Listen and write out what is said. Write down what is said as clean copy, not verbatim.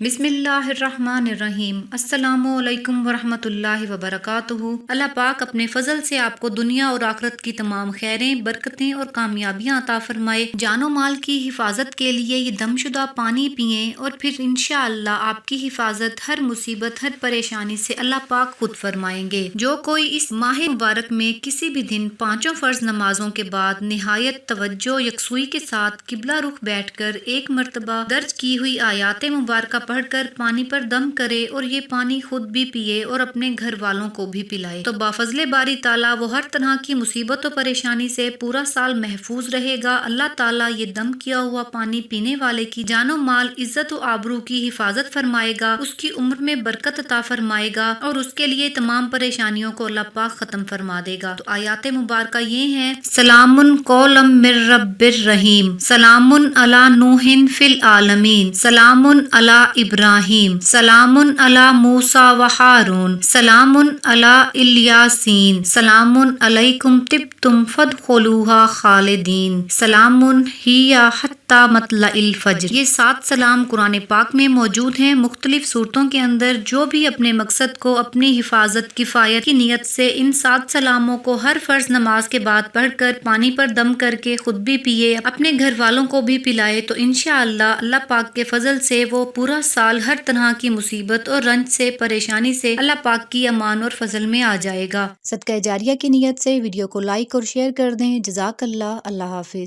بسم اللہ الرحمن الرحیم۔ السلام علیکم ورحمۃ اللہ وبرکاتہ۔ اللہ پاک اپنے فضل سے آپ کو دنیا اور آخرت کی تمام خیریں، برکتیں اور کامیابیاں عطا فرمائے۔ جان و مال کی حفاظت کے لیے یہ دم شدہ پانی پئیں اور پھر انشاءاللہ آپ کی حفاظت ہر مصیبت، ہر پریشانی سے اللہ پاک خود فرمائیں گے۔ جو کوئی اس ماہ مبارک میں کسی بھی دن 5 فرض نمازوں کے بعد نہایت توجہ یکسوئی کے ساتھ قبلہ رخ بیٹھ کر ایک مرتبہ درج کی ہوئی آیات مبارکہ پڑھ کر پانی پر دم کرے اور یہ پانی خود بھی پیے اور اپنے گھر والوں کو بھی پلائے تو بفضل باری تعالیٰ وہ ہر طرح کی مصیبت و پریشانی سے پورا سال محفوظ رہے گا۔ اللہ تعالیٰ یہ دم کیا ہوا پانی پینے والے کی جان و مال، عزت و آبرو کی حفاظت فرمائے گا، اس کی عمر میں برکت عطا فرمائے گا اور اس کے لیے تمام پریشانیوں کو اللہ پاک ختم فرما دے گا۔ تو آیات مبارکہ یہ ہیں: سلام قولا من رب الرحیم، سلام علی نوح فی العالمین، سلام علی ابراہیم، سلام علی موسیٰ و ہارون، سلام علی الیاسین، سلام علیکم طبتم فادخلوہا خالدین، سلام ہی حتی مطلع الفجر۔ یہ 7 سلام قرآن پاک میں موجود ہیں مختلف صورتوں کے اندر۔ جو بھی اپنے مقصد کو اپنی حفاظت کفایت کی نیت سے ان 7 سلاموں کو ہر فرض نماز کے بعد پڑھ کر پانی پر دم کر کے خود بھی پیے، اپنے گھر والوں کو بھی پلائے تو انشاءاللہ اللہ پاک کے فضل سے وہ پورا سال ہر طرح کی مصیبت اور رنج سے، پریشانی سے اللہ پاک کی امان اور فضل میں آ جائے گا۔ صدقہ جاریہ کی نیت سے ویڈیو کو لائک اور شیئر کر دیں۔ جزاک اللہ۔ اللہ حافظ۔